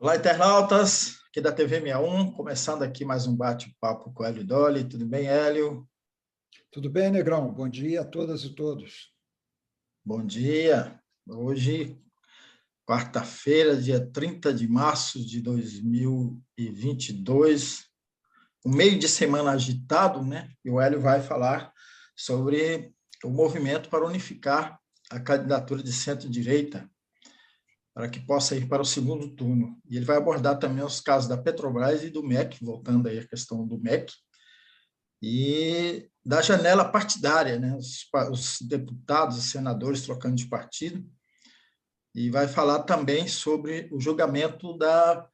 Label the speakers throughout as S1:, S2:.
S1: Olá, internautas, aqui da TV 61, começando aqui mais um bate-papo com o Hélio Dolly. Tudo bem, Hélio?
S2: Tudo bem, Negrão? Bom dia a todas e todos.
S1: Bom dia. Hoje, quarta-feira, dia 30 de março de 2022, um meio de semana agitado, né? E o Hélio vai falar sobre o movimento para unificar a candidatura de centro-direita para que possa ir para o segundo turno. E ele vai abordar também os casos da Petrobras e do MEC, voltando aí à questão do MEC, e da janela partidária, né? Os deputados e senadores trocando de partido, e vai falar também sobre o julgamento da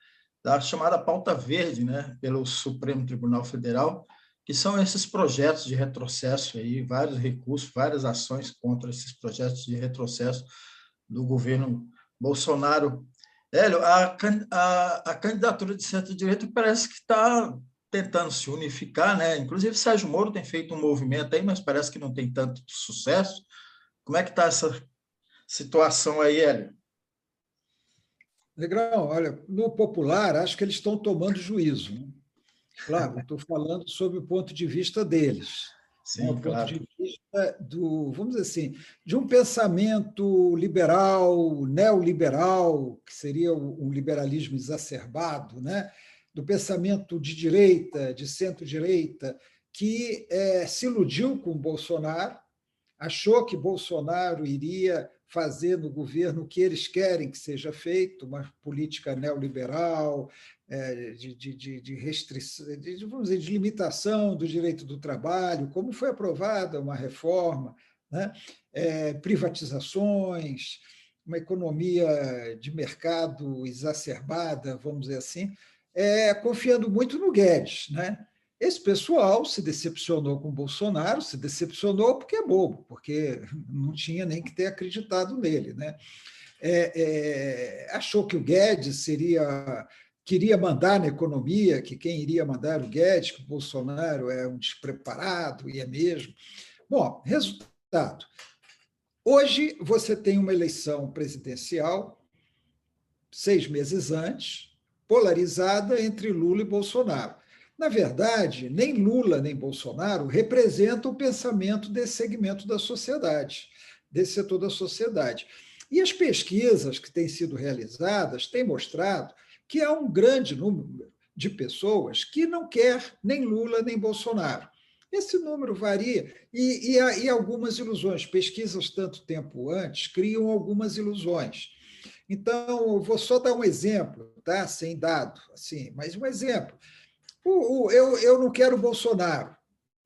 S1: chamada pauta verde, né? Pelo Supremo Tribunal Federal, que são esses projetos de retrocesso, aí, vários recursos, várias ações contra esses projetos de retrocesso do governo Bolsonaro. Hélio, a candidatura de centro-direita parece que está tentando se unificar, né? Inclusive, Sérgio Moro tem feito um movimento aí, mas parece que não tem tanto sucesso. Como é que está essa situação aí, Hélio?
S2: Negrão, olha, no popular, acho que eles estão tomando juízo, né? Claro, estou falando sob o ponto de vista deles, né? O
S1: Sim,
S2: ponto
S1: claro.
S2: de vista do, vamos dizer assim, de um pensamento liberal, neoliberal, que seria um liberalismo exacerbado, né? Do pensamento de direita, de centro-direita, que se iludiu com o Bolsonaro, achou que Bolsonaro iria fazer no governo o que eles querem que seja feito, uma política neoliberal, de restrição, vamos dizer, de limitação do direito do trabalho, como foi aprovada uma reforma, né? Privatizações, uma economia de mercado exacerbada, vamos dizer assim, confiando muito no Guedes, né? Esse pessoal se decepcionou com o Bolsonaro, se decepcionou porque é bobo, porque não tinha nem que ter acreditado nele, né? Achou que o Guedes queria mandar na economia, que quem iria mandar o Guedes, que o Bolsonaro é um despreparado, e é mesmo. Bom, resultado. Hoje você tem uma eleição presidencial, 6 meses antes, polarizada entre Lula e Bolsonaro. Na verdade, nem Lula nem Bolsonaro representam o pensamento desse segmento da sociedade, desse setor da sociedade. E as pesquisas que têm sido realizadas têm mostrado que há um grande número de pessoas que não quer nem Lula nem Bolsonaro. Esse número varia e algumas ilusões. Pesquisas tanto tempo antes criam algumas ilusões. Então, eu vou só dar um exemplo, tá? Sem dado, assim, mas um exemplo. Eu não quero Bolsonaro,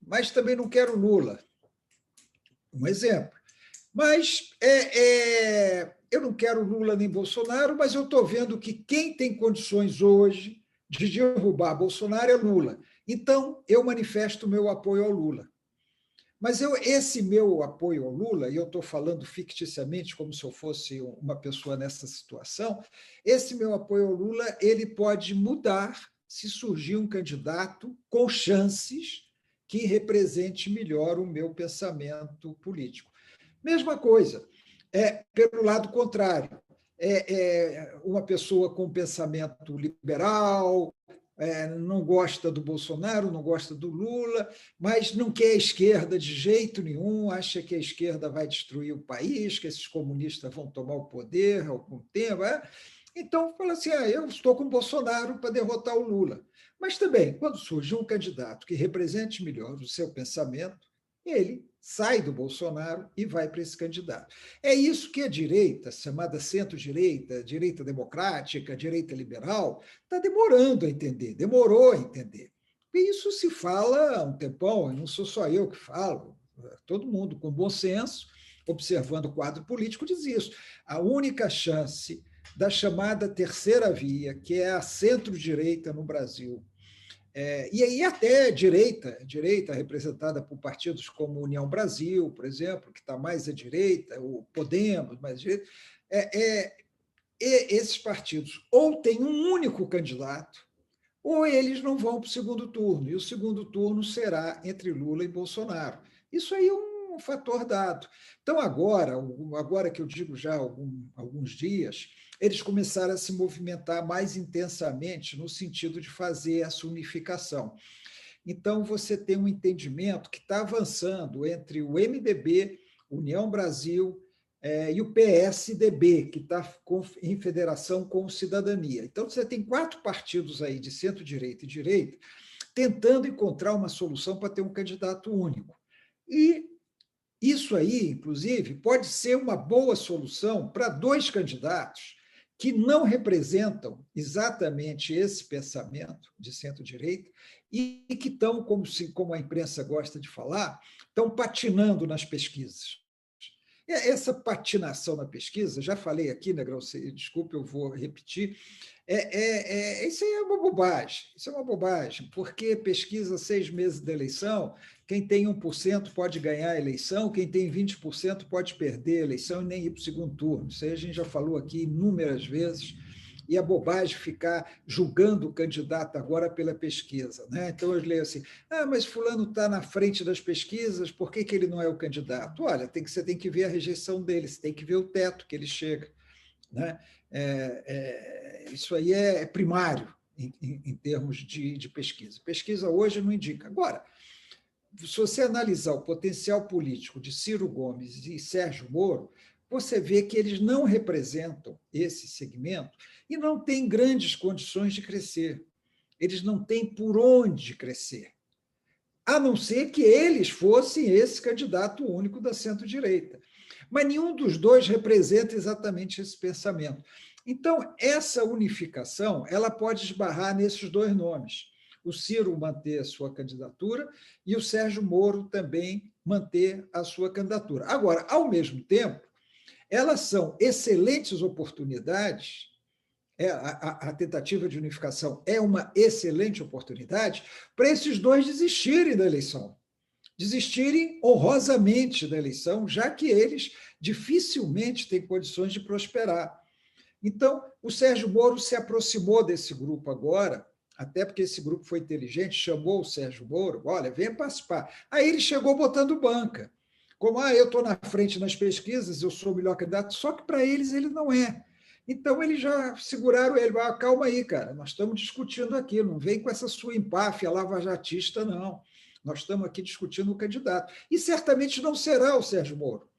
S2: mas também não quero Lula. Um exemplo. Mas eu não quero Lula nem Bolsonaro, mas eu estou vendo que quem tem condições hoje de derrubar Bolsonaro é Lula. Então, eu manifesto o meu apoio ao Lula. Mas esse meu apoio ao Lula, e eu estou falando ficticiamente como se eu fosse uma pessoa nessa situação, esse meu apoio ao Lula ele pode mudar se surgir um candidato com chances que represente melhor o meu pensamento político. Mesma coisa, pelo lado contrário, uma pessoa com pensamento liberal, não gosta do Bolsonaro, não gosta do Lula, mas não quer a esquerda de jeito nenhum, acha que a esquerda vai destruir o país, que esses comunistas vão tomar o poder há algum tempo. Então, fala assim, eu estou com o Bolsonaro para derrotar o Lula. Mas também, quando surge um candidato que represente melhor o seu pensamento, ele sai do Bolsonaro e vai para esse candidato. É isso que a direita, chamada centro-direita, direita democrática, direita liberal, está demorando a entender, demorou a entender. E isso se fala há um tempão, não sou só eu que falo, todo mundo com bom senso, observando o quadro político, diz isso. A única chance da chamada terceira via, que é a centro-direita no Brasil, e aí até direita representada por partidos como União Brasil, por exemplo, que está mais à direita, o Podemos, mais à direita, esses partidos ou têm um único candidato, ou eles não vão para o segundo turno, e o segundo turno será entre Lula e Bolsonaro. Isso aí um fator dado. Então, agora que eu digo já há alguns dias, eles começaram a se movimentar mais intensamente no sentido de fazer essa unificação. Então, você tem um entendimento que está avançando entre o MDB, União Brasil, e o PSDB, que está em federação com o Cidadania. Então, você tem 4 partidos aí de centro-direita e direita tentando encontrar uma solução para ter um candidato único. E isso aí, inclusive, pode ser uma boa solução para 2 candidatos que não representam exatamente esse pensamento de centro-direita e que estão, como a imprensa gosta de falar, estão patinando nas pesquisas. Essa patinação na pesquisa, já falei aqui, Negrão, desculpe, eu vou repetir, isso aí é uma bobagem, isso é uma bobagem, porque pesquisa 6 meses da eleição, quem tem 1% pode ganhar a eleição, quem tem 20% pode perder a eleição e nem ir para o segundo turno. Isso aí a gente já falou aqui inúmeras vezes, e é bobagem ficar julgando o candidato agora pela pesquisa. Né? Então, eu leio assim, mas fulano está na frente das pesquisas, por que ele não é o candidato? Olha, você tem que ver a rejeição dele, você tem que ver o teto que ele chega. Né? Isso aí é primário em termos de pesquisa. Pesquisa hoje não indica. Agora, se você analisar o potencial político de Ciro Gomes e Sérgio Moro, você vê que eles não representam esse segmento e não têm grandes condições de crescer. Eles não têm por onde crescer, a não ser que eles fossem esse candidato único da centro-direita. Mas nenhum dos dois representa exatamente esse pensamento. Então, essa unificação ela pode esbarrar nesses 2 nomes. O Ciro manter a sua candidatura e o Sérgio Moro também manter a sua candidatura. Agora, ao mesmo tempo, elas são excelentes oportunidades, a tentativa de unificação é uma excelente oportunidade para esses 2 desistirem da eleição, desistirem honrosamente da eleição, já que eles dificilmente têm condições de prosperar. Então, o Sérgio Moro se aproximou desse grupo agora, até porque esse grupo foi inteligente, chamou o Sérgio Moro, olha, venha participar. Aí ele chegou botando banca, como, eu estou na frente nas pesquisas, eu sou o melhor candidato, só que para eles ele não é. Então, eles já seguraram ele, calma aí, cara, nós estamos discutindo aqui, não vem com essa sua empáfia lavajatista, não. Nós estamos aqui discutindo o candidato. E certamente não será o Sérgio Moro.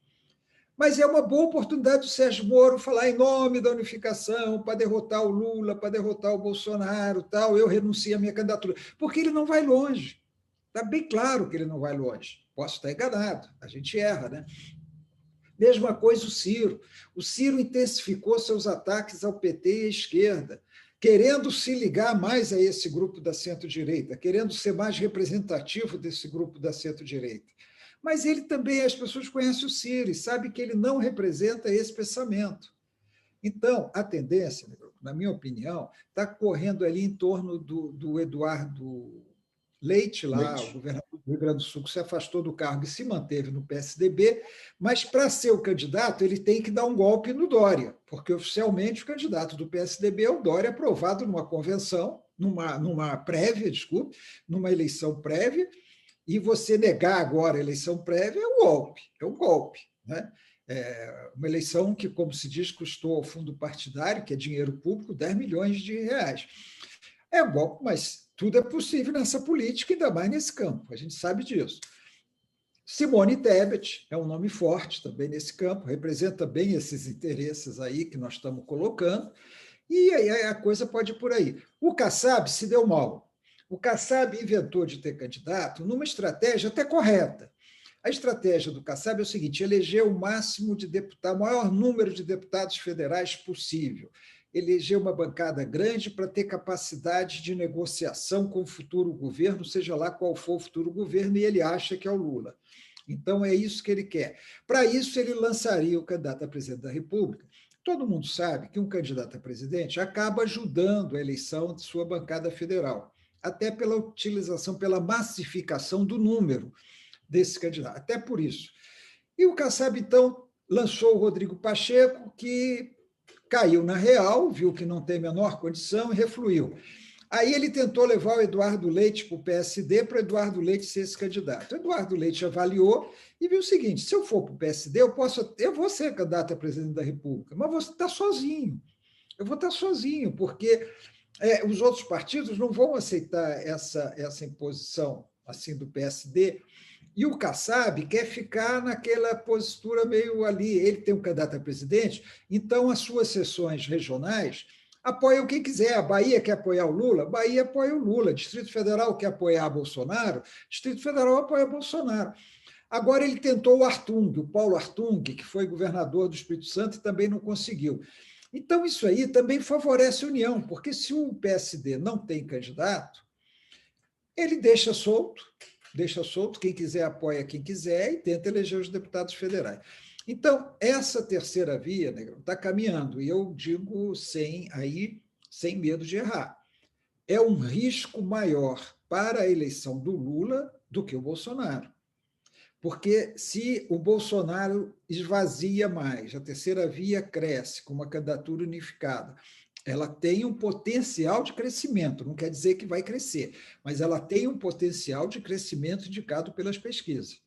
S2: Mas é uma boa oportunidade do Sérgio Moro falar em nome da unificação, para derrotar o Lula, para derrotar o Bolsonaro, tal, eu renuncio à minha candidatura, porque ele não vai longe. Está bem claro que ele não vai longe. Posso estar enganado, a gente erra, né? Mesma coisa o Ciro. O Ciro intensificou seus ataques ao PT e à esquerda, querendo se ligar mais a esse grupo da centro-direita, querendo ser mais representativo desse grupo da centro-direita. Mas ele também, as pessoas conhecem o Ciro e sabem que ele não representa esse pensamento. Então, a tendência, na minha opinião, está correndo ali em torno do Eduardo Leite, lá, o governador do Rio Grande do Sul, que se afastou do cargo e se manteve no PSDB, mas para ser o candidato, ele tem que dar um golpe no Dória, porque oficialmente o candidato do PSDB é o Dória, aprovado numa convenção, numa prévia, desculpe, numa eleição prévia, e você negar agora a eleição prévia é um golpe. Né? Uma eleição que, como se diz, custou ao fundo partidário, que é dinheiro público, 10 milhões de reais. É um golpe, mas tudo é possível nessa política, ainda mais nesse campo, a gente sabe disso. Simone Tebet é um nome forte também nesse campo, representa bem esses interesses aí que nós estamos colocando, e aí a coisa pode ir por aí. O Kassab se deu mal. O Kassab inventou de ter candidato numa estratégia até correta. A estratégia do Kassab é o seguinte: eleger o máximo de deputados, o maior número de deputados federais possível. Eleger uma bancada grande para ter capacidade de negociação com o futuro governo, seja lá qual for o futuro governo, e ele acha que é o Lula. Então, é isso que ele quer. Para isso, ele lançaria o candidato a presidente da República. Todo mundo sabe que um candidato a presidente acaba ajudando a eleição de sua bancada federal, até pela utilização, pela massificação do número desse candidato, até por isso. E o Kassab, então, lançou o Rodrigo Pacheco, que caiu na real, viu que não tem a menor condição e refluiu. Aí ele tentou levar o Eduardo Leite para o PSD, para o Eduardo Leite ser esse candidato. O Eduardo Leite avaliou e viu o seguinte: se eu for para o PSD, eu vou ser candidato a presidente da República, mas vou estar sozinho. Eu vou estar sozinho, porque os outros partidos não vão aceitar essa imposição assim do PSD. E o Kassab quer ficar naquela postura meio ali. Ele tem um candidato a presidente, então as suas seções regionais apoiam quem quiser. A Bahia quer apoiar o Lula, Bahia apoia o Lula. Distrito Federal quer apoiar Bolsonaro, Distrito Federal apoia Bolsonaro. Agora ele tentou o Artung, o Paulo Artung, que foi governador do Espírito Santo e também não conseguiu. Então, isso aí também favorece a União, porque se o PSD não tem candidato, ele deixa solto quem quiser apoia quem quiser e tenta eleger os deputados federais. Então, essa terceira via, Negrão, está caminhando, e eu digo sem medo de errar. É um risco maior para a eleição do Lula do que o Bolsonaro. Porque se o Bolsonaro esvazia mais, a terceira via cresce com uma candidatura unificada, ela tem um potencial de crescimento, não quer dizer que vai crescer, mas ela tem um potencial de crescimento indicado pelas pesquisas.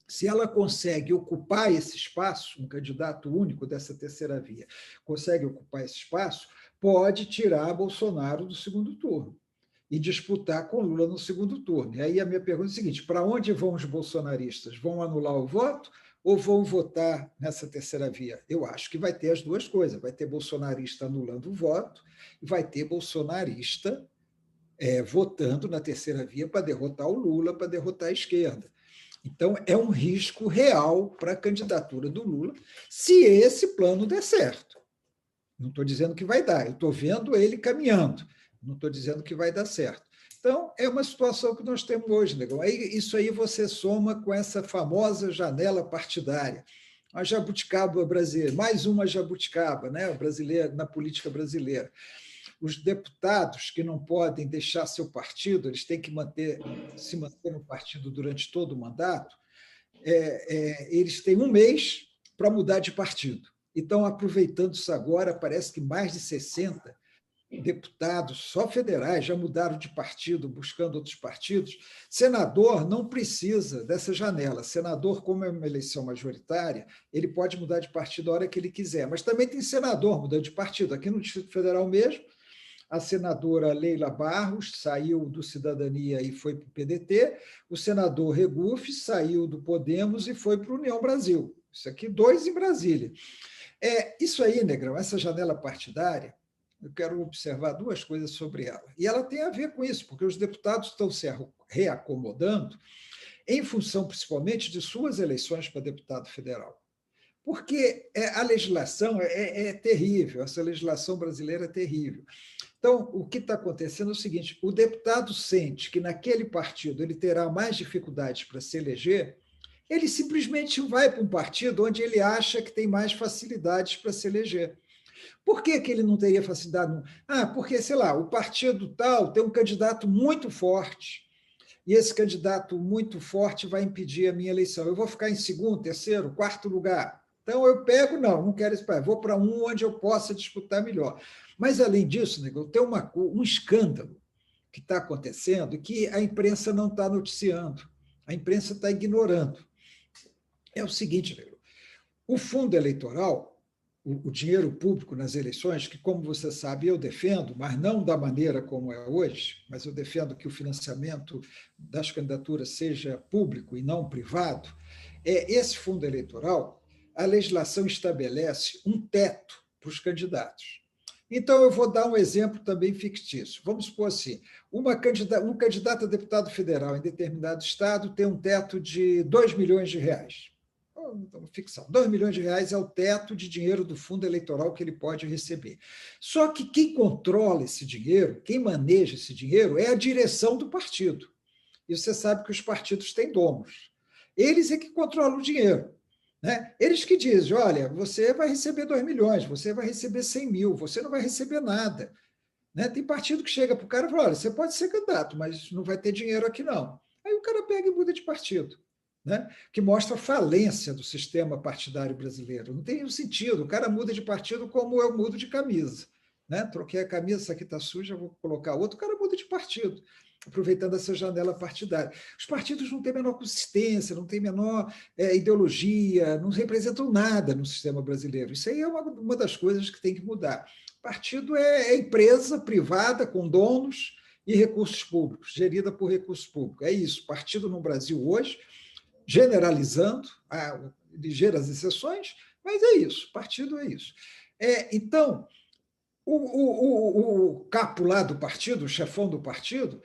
S2: Se ela consegue ocupar esse espaço, um candidato único dessa terceira via consegue ocupar esse espaço, pode tirar Bolsonaro do segundo turno e disputar com Lula no segundo turno. E aí a minha pergunta é a seguinte: para onde vão os bolsonaristas? Vão anular o voto ou vão votar nessa terceira via? Eu acho que vai ter as duas coisas. Vai ter bolsonarista anulando o voto e vai ter bolsonarista votando na terceira via para derrotar o Lula, para derrotar a esquerda. Então, é um risco real para a candidatura do Lula, se esse plano der certo. Não estou dizendo que vai dar, eu estou vendo ele caminhando. Não estou dizendo que vai dar certo. Então, é uma situação que nós temos hoje, Negão. Isso aí você soma com essa famosa janela partidária. A jabuticaba brasileira, mais uma jabuticaba, né, brasileira, na política brasileira. Os deputados que não podem deixar seu partido, eles têm que se manter no partido durante todo o mandato, eles têm um mês para mudar de partido. Então, aproveitando isso agora, parece que mais de 60 deputados, só federais, já mudaram de partido, buscando outros partidos. Senador não precisa dessa janela. Senador, como é uma eleição majoritária, ele pode mudar de partido a hora que ele quiser. Mas também tem senador mudando de partido. Aqui no Distrito Federal mesmo, a senadora Leila Barros saiu do Cidadania e foi para o PDT, o senador Regufe saiu do Podemos e foi para o União Brasil. Isso aqui, 2 em Brasília. Isso aí, Negrão, essa janela partidária, eu quero observar 2 coisas sobre ela. E ela tem a ver com isso, porque os deputados estão se reacomodando em função, principalmente, de suas eleições para deputado federal. Porque a legislação é terrível, essa legislação brasileira é terrível. Então, o que está acontecendo é o seguinte: o deputado sente que naquele partido ele terá mais dificuldades para se eleger, ele simplesmente vai para um partido onde ele acha que tem mais facilidades para se eleger. Por que ele não teria facilidade? Porque, sei lá, o partido tal tem um candidato muito forte, e esse candidato muito forte vai impedir a minha eleição. Eu vou ficar em segundo, terceiro, quarto lugar. Então, eu pego, não quero esse país, vou para um onde eu possa disputar melhor. Mas, além disso, Negão, tem um escândalo que está acontecendo que a imprensa não está noticiando, a imprensa está ignorando. É o seguinte, Negão, o fundo eleitoral, o dinheiro público nas eleições, que, como você sabe, eu defendo, mas não da maneira como é hoje, mas eu defendo que o financiamento das candidaturas seja público e não privado, esse fundo eleitoral, a legislação estabelece um teto para os candidatos. Então, eu vou dar um exemplo também fictício. Vamos supor assim, um candidato a deputado federal em determinado estado tem um teto de R$2 milhões. Ficção. R$2 milhões é o teto de dinheiro do fundo eleitoral que ele pode receber. Só que quem controla esse dinheiro, quem maneja esse dinheiro, é a direção do partido. E você sabe que os partidos têm donos. Eles é que controlam o dinheiro. Né? Eles que dizem: olha, você vai receber R$2 milhões, você vai receber 100 mil, você não vai receber nada. Né? Tem partido que chega para o cara e fala: olha, você pode ser candidato, mas não vai ter dinheiro aqui não. Aí o cara pega e muda de partido. Né? Que mostra a falência do sistema partidário brasileiro. Não tem sentido. O cara muda de partido como eu mudo de camisa. né? Troquei a camisa, essa aqui está suja, vou colocar outra, o cara muda de partido, aproveitando essa janela partidária. Os partidos não têm a menor consistência, não têm a menor ideologia, não representam nada no sistema brasileiro. Isso aí é uma das coisas que tem que mudar. Partido é empresa privada com donos e recursos públicos, gerida por recursos públicos. É isso. Partido no Brasil hoje, generalizando, há ligeiras exceções, mas é isso. Partido é isso. Então, o capo lá do partido, o chefão do partido,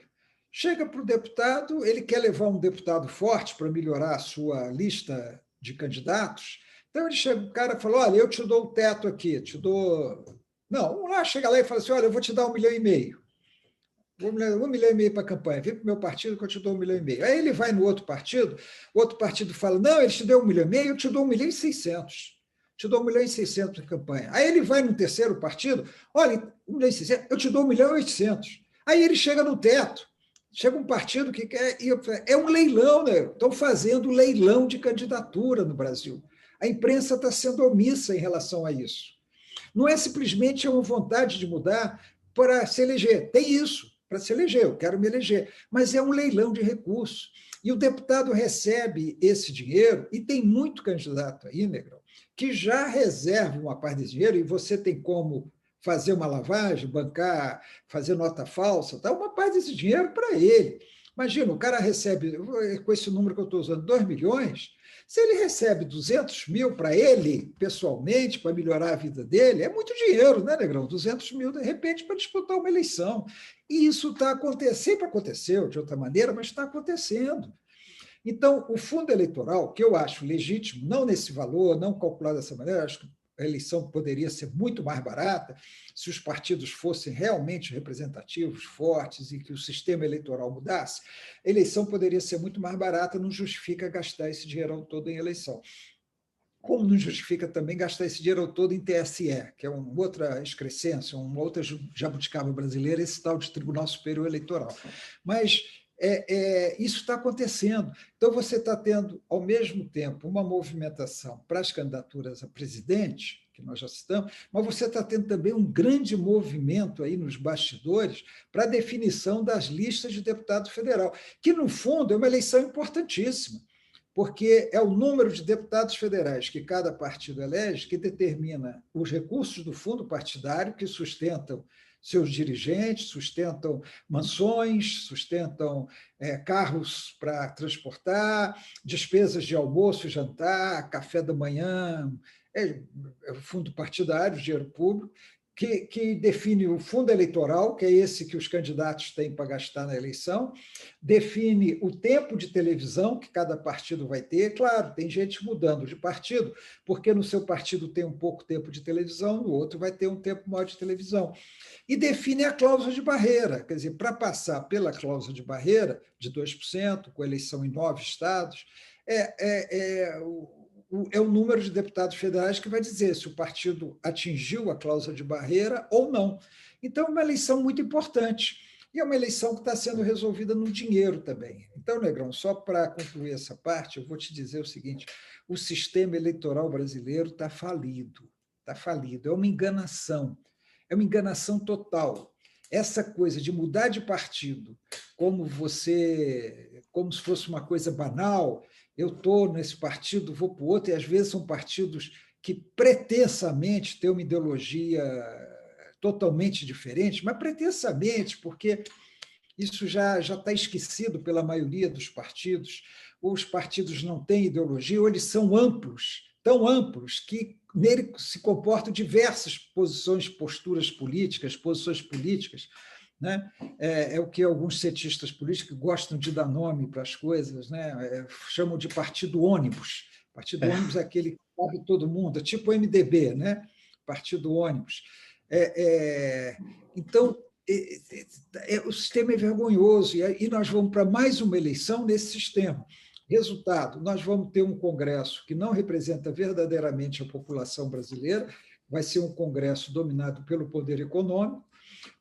S2: chega para o deputado, ele quer levar um deputado forte para melhorar a sua lista de candidatos. Então, ele chega, o cara fala, olha, eu te dou o teto aqui, te dou... Não, vamos lá, chega lá e fala assim, olha, eu vou te dar 1,5 milhão. 1,5 milhão para a campanha, vem para o meu partido que eu te dou 1,5 milhão. Aí ele vai no outro partido, o outro partido fala, não, ele te deu 1,5 milhão, eu te dou 1,6 milhão. Te dou 1,6 milhão para a campanha. Aí ele vai no terceiro partido, olha, 1,6 milhão, eu te dou 1,8 milhão. Aí ele chega no teto, chega um partido que quer... É um leilão, né? Estão fazendo leilão de candidatura no Brasil. A imprensa está sendo omissa em relação a isso. Não é simplesmente uma vontade de mudar para se eleger. Tem isso, para se eleger, eu quero me eleger. Mas é um leilão de recursos. E o deputado recebe esse dinheiro, e tem muito candidato aí, Negrão, que já reserva uma parte desse dinheiro, e você tem como fazer uma lavagem, bancar, fazer nota falsa, tá? Uma parte desse dinheiro para ele. Imagina, o cara recebe, com esse número que eu estou usando, 2 milhões, se ele recebe 200 mil para ele, pessoalmente, para melhorar a vida dele, é muito dinheiro, né, Negrão? 200 mil, de repente, para disputar uma eleição. E isso está acontecendo, sempre aconteceu de outra maneira, mas está acontecendo. Então, o fundo eleitoral, que eu acho legítimo, não nesse valor, não calculado dessa maneira, acho que a eleição poderia ser muito mais barata se os partidos fossem realmente representativos, fortes, e que o sistema eleitoral mudasse. A eleição poderia ser muito mais barata, não justifica gastar esse dinheiro todo em eleição. Como não justifica também gastar esse dinheiro todo em TSE, que é uma outra excrescência, uma outra jabuticaba brasileira, esse tal de Tribunal Superior Eleitoral. Mas isso está acontecendo. Então, você está tendo, ao mesmo tempo, uma movimentação para as candidaturas a presidente, que nós já citamos, mas você está tendo também um grande movimento aí nos bastidores para a definição das listas de deputado federal, que, no fundo, é uma eleição importantíssima, porque é o número de deputados federais que cada partido elege que determina os recursos do fundo partidário que sustentam seus dirigentes, sustentam mansões, sustentam carros para transportar, despesas de almoço e jantar, café da manhã, fundo partidário, dinheiro público, que define o fundo eleitoral, que é esse que os candidatos têm para gastar na eleição, define o tempo de televisão que cada partido vai ter. Claro, tem gente mudando de partido, porque no seu partido tem um pouco tempo de televisão, no outro vai ter um tempo maior de televisão. E define a cláusula de barreira, quer dizer, para passar pela cláusula de barreira de 2%, com eleição em 9 estados, é o número de deputados federais que vai dizer se o partido atingiu a cláusula de barreira ou não. Então, é uma eleição muito importante. E é uma eleição que está sendo resolvida no dinheiro também. Então, Negrão, só para concluir essa parte, eu vou te dizer o seguinte: o sistema eleitoral brasileiro está falido. Está falido. É uma enganação total. Essa coisa de mudar de partido como se fosse uma coisa banal, eu estou nesse partido, vou para o outro, e às vezes são partidos que pretensamente têm uma ideologia totalmente diferente, mas pretensamente, porque isso já está esquecido pela maioria dos partidos, ou os partidos não têm ideologia, ou eles são amplos, tão amplos, que nele se comportam diversas posturas políticas, posições políticas, né? É o que alguns cientistas políticos gostam de dar nome para as coisas, né? Chamam de partido ônibus. Partido ônibus é aquele que cabe todo mundo, é tipo o MDB, né? Partido ônibus. Então, o sistema é vergonhoso, e nós vamos para mais uma eleição nesse sistema. Resultado, nós vamos ter um Congresso que não representa verdadeiramente a população brasileira, vai ser um Congresso dominado pelo poder econômico,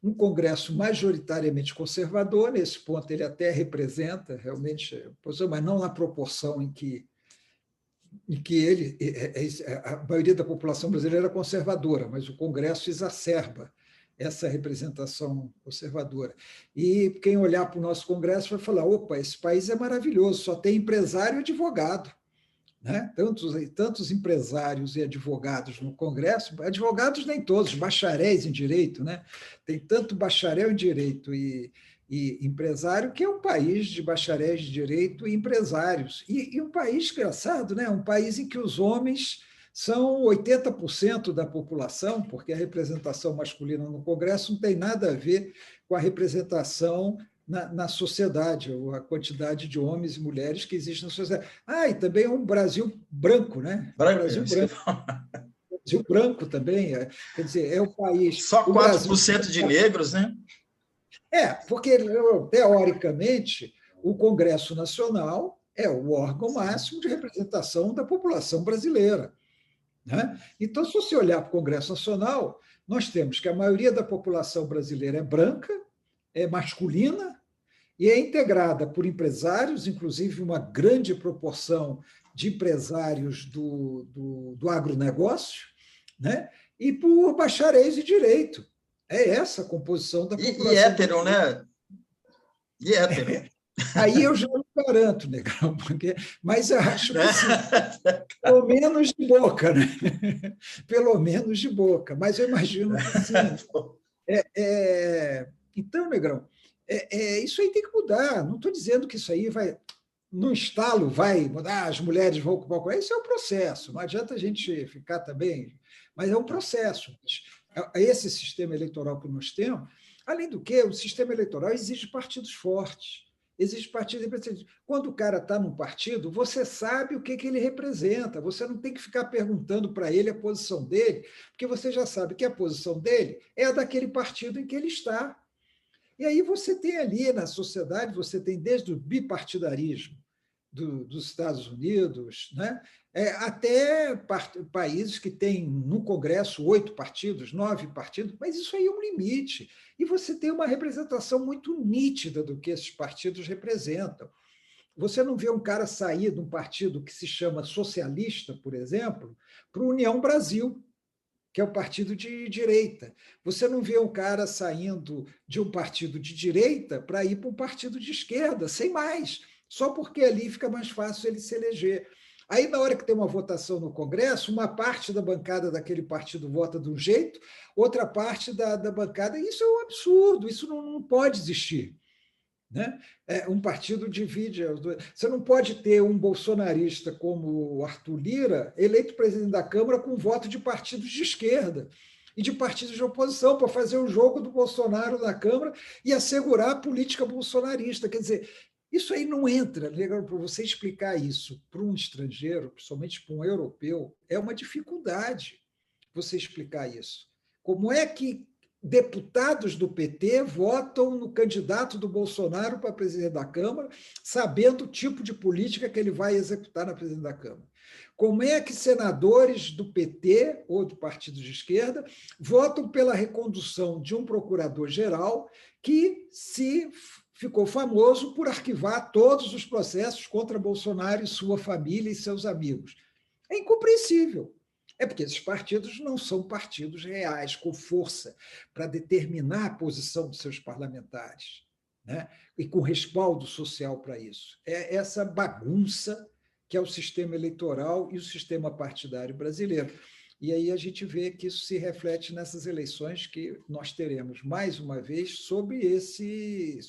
S2: um Congresso majoritariamente conservador, nesse ponto ele até representa realmente, mas não na proporção em que a maioria da população brasileira é conservadora, mas o Congresso exacerba essa representação conservadora. E quem olhar para o nosso Congresso vai falar: opa, esse país é maravilhoso, só tem empresário e advogado. Né? Tantos empresários e advogados no Congresso, advogados nem todos, bacharéis em direito, né? Tem tanto bacharel em direito e empresário que é um país de bacharéis de direito e empresários. E um país engraçado, né? Um país em que os homens são 80% da população, porque a representação masculina no Congresso não tem nada a ver com a representação na sociedade, a quantidade de homens e mulheres que existem na sociedade. E também é um Brasil branco, né?
S1: Branco,
S2: Brasil branco. Brasil branco também. Quer dizer, é o país...
S1: Só 4%
S2: Brasil,
S1: de negros, né?
S2: Porque, teoricamente, o Congresso Nacional é o órgão máximo de representação da população brasileira. Né? Então, se você olhar para o Congresso Nacional, nós temos que a maioria da população brasileira é branca, é masculina, e é integrada por empresários, inclusive uma grande proporção de empresários do agronegócio, né? E por bacharéis de direito. É essa a composição da população.
S1: E hétero, né? E hétero.
S2: Aí eu já não garanto, Negrão, mas eu acho que sim, pelo menos de boca, né? Pelo menos de boca, mas eu imagino que sim. Então, Negrão, isso aí tem que mudar. Não estou dizendo que isso aí vai, no estalo, vai mudar, as mulheres vão ocupar com isso. É um processo, não adianta a gente ficar também, mas é um processo. Esse sistema eleitoral que nós temos, além do que, o sistema eleitoral exige partidos fortes, exige partidos representativos. Quando o cara está num partido, você sabe o que ele representa, você não tem que ficar perguntando para ele a posição dele, porque você já sabe que a posição dele é a daquele partido em que ele está. E aí você tem ali na sociedade, você tem desde o bipartidarismo dos Estados Unidos, né? Até países que têm no Congresso 8 partidos, 9 partidos, mas isso aí é um limite. E você tem uma representação muito nítida do que esses partidos representam. Você não vê um cara sair de um partido que se chama socialista, por exemplo, para o União Brasil, que é o partido de direita. Você não vê um cara saindo de um partido de direita para ir para um partido de esquerda, sem mais, só porque ali fica mais fácil ele se eleger. Aí, na hora que tem uma votação no Congresso, uma parte da bancada daquele partido vota de um jeito, outra parte da bancada... Isso é um absurdo, isso não pode existir. Né? Um partido divide. Você não pode ter um bolsonarista como o Arthur Lira eleito presidente da Câmara com voto de partidos de esquerda e de partidos de oposição para fazer o jogo do Bolsonaro na Câmara e assegurar a política bolsonarista. Quer dizer, isso aí não entra. Para você explicar isso para um estrangeiro, principalmente para um europeu, é uma dificuldade você explicar isso. Como é que deputados do PT votam no candidato do Bolsonaro para presidente da Câmara, sabendo o tipo de política que ele vai executar na presidente da Câmara? Como é que senadores do PT ou do partido de esquerda votam pela recondução de um procurador-geral que ficou famoso por arquivar todos os processos contra Bolsonaro e sua família e seus amigos? É incompreensível. É porque esses partidos não são partidos reais, com força, para determinar a posição dos seus parlamentares, né? E com respaldo social para isso. É essa bagunça que é o sistema eleitoral e o sistema partidário brasileiro. E aí a gente vê que isso se reflete nessas eleições que nós teremos, mais uma vez, sob esse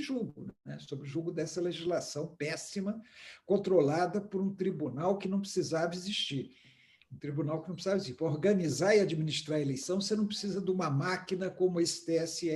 S2: julgo, né? Sob o julgo dessa legislação péssima, controlada por um tribunal que não precisava existir. Um tribunal que não precisava existir. Para organizar e administrar a eleição, você não precisa de uma máquina como esse TSE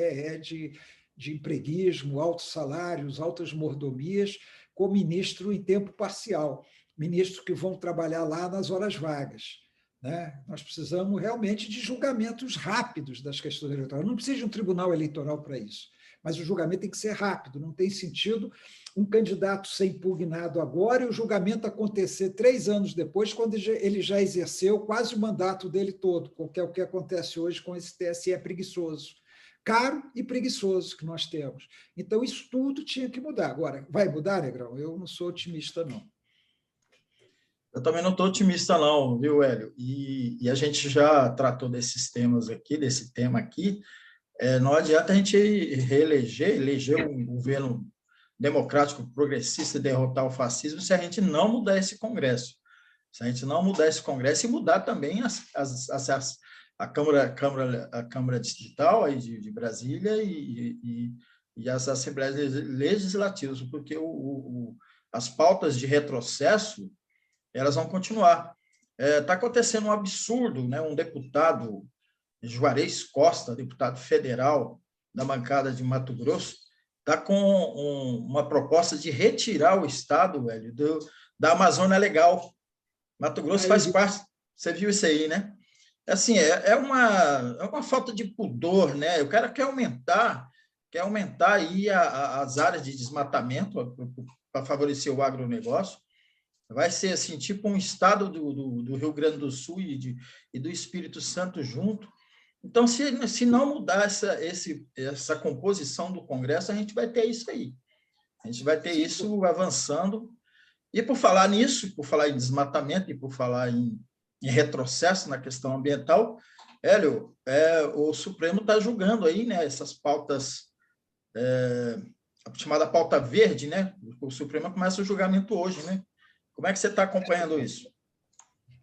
S2: de empreguismo, altos salários, altas mordomias, com ministro em tempo parcial, ministros que vão trabalhar lá nas horas vagas. Né? Nós precisamos realmente de julgamentos rápidos das questões eleitorais. Não precisa de um tribunal eleitoral para isso, mas o julgamento tem que ser rápido. Não tem sentido um candidato ser impugnado agora e o julgamento acontecer 3 anos depois, quando ele já exerceu quase o mandato dele todo, que é o que acontece hoje com esse TSE preguiçoso. Caro e preguiçoso que nós temos. Então, isso tudo tinha que mudar. Agora, vai mudar, Negrão? Eu não sou otimista, não.
S1: Eu também não estou otimista, não, viu, Hélio? E a gente já tratou desses temas aqui, desse tema aqui, Não adianta a gente eleger um governo democrático, progressista, derrotar o fascismo, se a gente não mudar esse Congresso. Se a gente não mudar esse Congresso e mudar também a Câmara Distrital aí de Brasília e as Assembleias Legislativas, porque as pautas de retrocesso elas vão continuar. Está acontecendo um absurdo, né? Um deputado, Juarez Costa, deputado federal da bancada de Mato Grosso, está com uma proposta de retirar o Estado, velho, da Amazônia Legal. Mato Grosso faz parte, você viu isso aí, né? Assim, é uma falta de pudor, né? O cara quer aumentar aí as áreas de desmatamento para favorecer o agronegócio. Vai ser assim, tipo um estado do Rio Grande do Sul e do Espírito Santo junto. Então, se não mudar essa composição do Congresso, a gente vai ter isso aí. A gente vai ter isso avançando. E por falar nisso, por falar em desmatamento e por falar em retrocesso na questão ambiental, Hélio, o Supremo está julgando aí, né, essas pautas, a chamada pauta verde, né? O Supremo começa o julgamento hoje, né? Como é que você está acompanhando isso?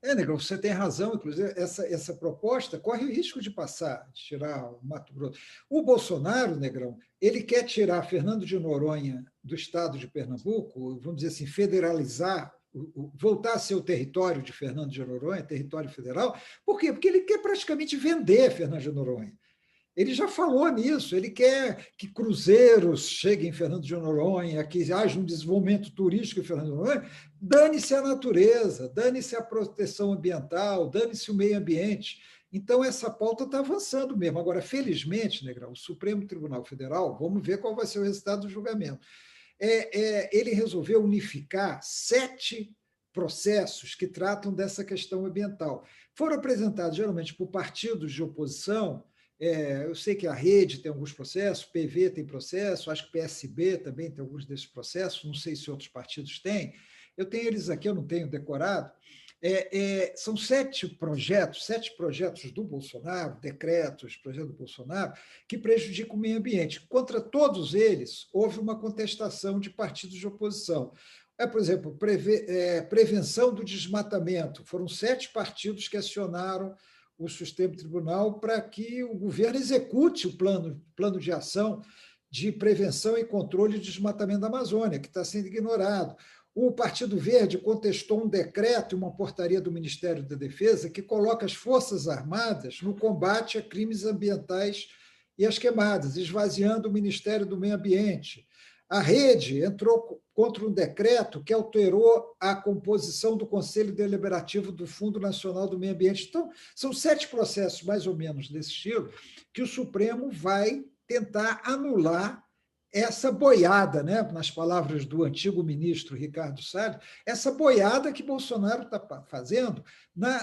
S2: Negrão, você tem razão, inclusive, essa proposta corre o risco de passar, de tirar o Mato Grosso. O Bolsonaro, Negrão, ele quer tirar Fernando de Noronha do estado de Pernambuco, vamos dizer assim, federalizar, voltar a ser o território de Fernando de Noronha, território federal. Por quê? Porque ele quer praticamente vender Fernando de Noronha. Ele já falou nisso, ele quer que cruzeiros cheguem em Fernando de Noronha, que haja um desenvolvimento turístico em Fernando de Noronha. Dane-se a natureza, dane-se a proteção ambiental, dane-se o meio ambiente. Então, essa pauta está avançando mesmo. Agora, felizmente, Negrão, o Supremo Tribunal Federal, vamos ver qual vai ser o resultado do julgamento, ele resolveu unificar 7 processos que tratam dessa questão ambiental. Foram apresentados geralmente por partidos de oposição. Eu sei que a Rede tem alguns processos, o PV tem processo, acho que o PSB também tem alguns desses processos, não sei se outros partidos têm. Eu tenho eles aqui, eu não tenho decorado. São 7 projetos do Bolsonaro, decretos, projetos do Bolsonaro, que prejudicam o meio ambiente. Contra todos eles, houve uma contestação de partidos de oposição. Por exemplo, prevenção do desmatamento. Foram 7 partidos que acionaram o Supremo Tribunal para que o governo execute o plano de ação de prevenção e controle de desmatamento da Amazônia, que está sendo ignorado. O Partido Verde contestou um decreto e uma portaria do Ministério da Defesa que coloca as Forças Armadas no combate a crimes ambientais e às queimadas, esvaziando o Ministério do Meio Ambiente. A Rede entrou contra um decreto que alterou a composição do Conselho Deliberativo do Fundo Nacional do Meio Ambiente. Então, são 7 processos, mais ou menos, desse estilo, que o Supremo vai tentar anular essa boiada, né? Nas palavras do antigo ministro Ricardo Salles, essa boiada que Bolsonaro está fazendo na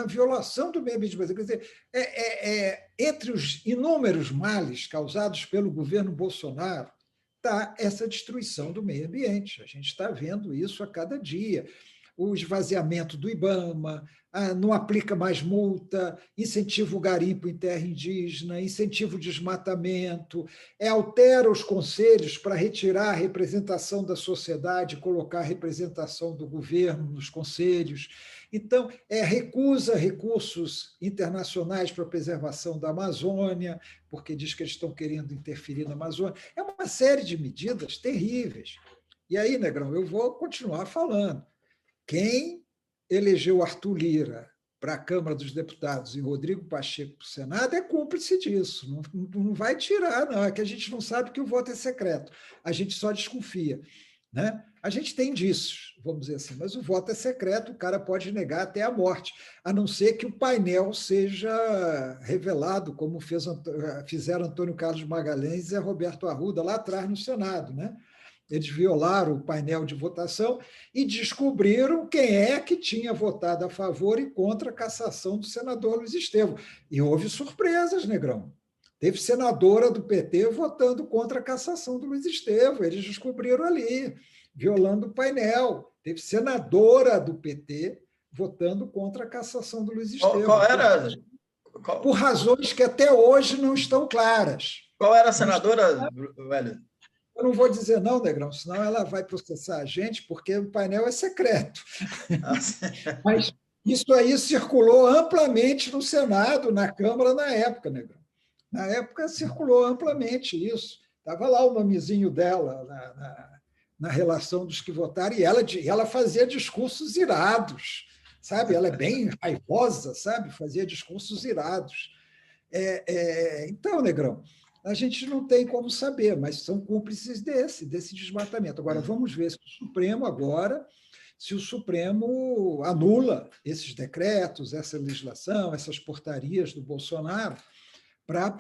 S2: violação do meio ambiente brasileiro. Quer dizer, entre os inúmeros males causados pelo governo Bolsonaro está essa destruição do meio ambiente. A gente está vendo isso a cada dia. O esvaziamento do IBAMA, não aplica mais multa, incentiva o garimpo em terra indígena, incentiva o desmatamento, altera os conselhos para retirar a representação da sociedade, colocar a representação do governo nos conselhos. Então, recusa recursos internacionais para a preservação da Amazônia, porque diz que eles estão querendo interferir na Amazônia. É uma série de medidas terríveis. E aí, Negrão, eu vou continuar falando. Quem elegeu Arthur Lira para a Câmara dos Deputados e Rodrigo Pacheco para o Senado é cúmplice disso. Não vai tirar, não. É que a gente não sabe que o voto é secreto. A gente só desconfia. Né? A gente tem indícios, vamos dizer assim, mas o voto é secreto, o cara pode negar até a morte, a não ser que o painel seja revelado, como fizeram Antônio Carlos Magalhães e Roberto Arruda lá atrás no Senado, né? Eles violaram o painel de votação e descobriram quem é que tinha votado a favor e contra a cassação do senador Luiz Estevão. E houve surpresas, Negrão. Teve senadora do PT votando contra a cassação do Luiz Estevão. Eles descobriram ali, violando o painel. Teve senadora do PT votando contra a cassação do Luiz Estevão. por razões que até hoje não estão claras.
S1: Qual era a senadora, Hélio?
S2: Eu não vou dizer não, Negrão, senão ela vai processar a gente, porque o painel é secreto. Mas isso aí circulou amplamente no Senado, na Câmara, na época, Negrão. Na época circulou amplamente isso. Estava lá o nomezinho dela na relação dos que votaram, e ela fazia discursos irados, sabe? Ela é bem raivosa, sabe? Fazia discursos irados. Então, Negrão, a gente não tem como saber, mas são cúmplices desse desmatamento. Agora, vamos ver se o Supremo anula esses decretos, essa legislação, essas portarias do Bolsonaro, para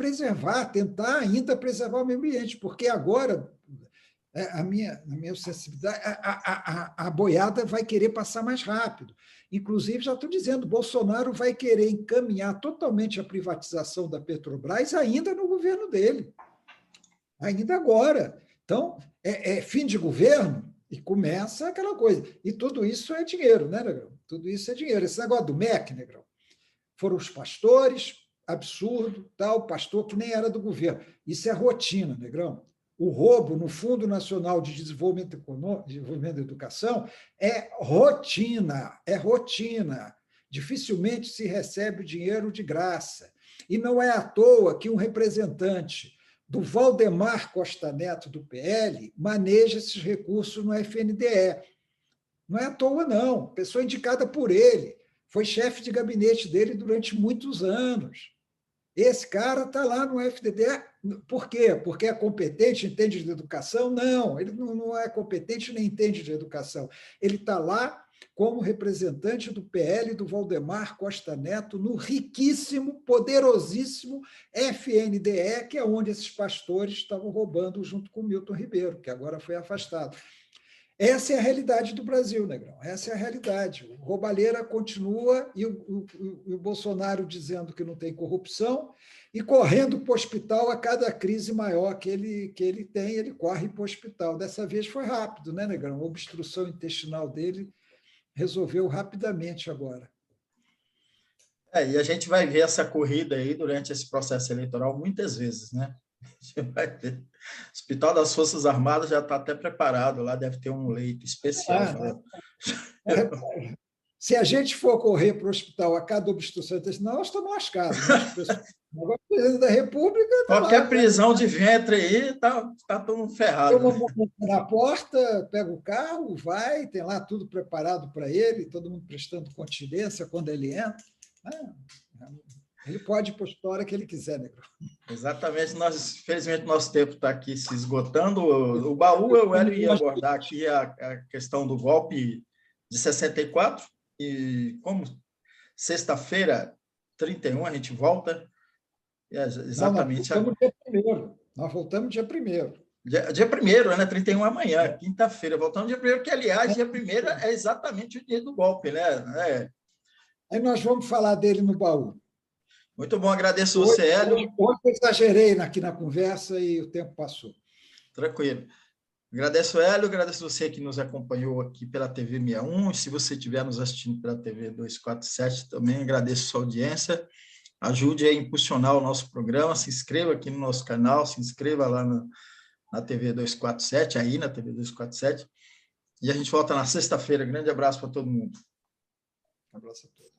S2: tentar ainda preservar o meio ambiente, porque agora, na minha sensibilidade, a boiada vai querer passar mais rápido. Inclusive, já estou dizendo, Bolsonaro vai querer encaminhar totalmente a privatização da Petrobras ainda no governo dele, ainda agora. Então, é fim de governo e começa aquela coisa. E tudo isso é dinheiro, né, Negrão? Tudo isso é dinheiro. Esse negócio do MEC, Negrão, foram os pastores, absurdo, tal, pastor que nem era do governo. Isso é rotina, Negrão. O roubo no Fundo Nacional de Desenvolvimento da Educação é rotina, é rotina. Dificilmente se recebe dinheiro de graça. E não é à toa que um representante do Valdemar Costa Neto, do PL, maneja esses recursos no FNDE. Não é à toa, não. Pessoa indicada por ele. Foi chefe de gabinete dele durante muitos anos. Esse cara está lá no FNDE. Por quê? Porque é competente, entende de educação? Não, ele não é competente nem entende de educação. Ele está lá como representante do PL do Valdemar Costa Neto no riquíssimo, poderosíssimo FNDE, que é onde esses pastores estavam roubando junto com o Milton Ribeiro, que agora foi afastado. Essa é a realidade do Brasil, Negrão. Essa é a realidade. O roubalheira continua e o Bolsonaro dizendo que não tem corrupção e correndo para o hospital a cada crise maior que ele tem, ele corre para o hospital. Dessa vez foi rápido, né, Negrão? A obstrução intestinal dele resolveu rapidamente agora.
S1: E a gente vai ver essa corrida aí durante esse processo eleitoral muitas vezes, né? A gente vai ver. O Hospital das Forças Armadas já está até preparado, lá deve ter um leito especial.
S2: Se a gente for correr para o hospital a cada obstrução intestinal, nós estamos lascados. Agora, o presidente da República...
S1: Qualquer prisão de ventre aí está todo ferrado.
S2: Tem uma na porta, pega o carro, vai, tem lá tudo preparado para ele, todo mundo prestando continência quando ele entra. Ele pode ir para a hora que ele quiser, Negro.
S1: Exatamente. Infelizmente, nosso tempo está aqui se esgotando. O baú, o Hélio ia abordar aqui a questão do golpe de 64. E como sexta-feira, 31, a gente volta. Exatamente.
S2: Nós voltamos dia 1º.
S1: Dia 1º, né? 31 amanhã, quinta-feira. Voltamos dia 1º, que, aliás, dia 1º é exatamente o dia do golpe, né?
S2: Aí nós vamos falar dele no baú.
S1: Muito bom, agradeço você, Hélio.
S2: Hoje eu exagerei aqui na conversa e o tempo passou.
S1: Tranquilo. Agradeço, Hélio, agradeço você que nos acompanhou aqui pela TV 61, e se você estiver nos assistindo pela TV 247, também agradeço a sua audiência. Ajude a impulsionar o nosso programa, se inscreva aqui no nosso canal, se inscreva lá na TV 247, aí na TV 247, e a gente volta na sexta-feira. Grande abraço para todo mundo.
S2: Um abraço a todos.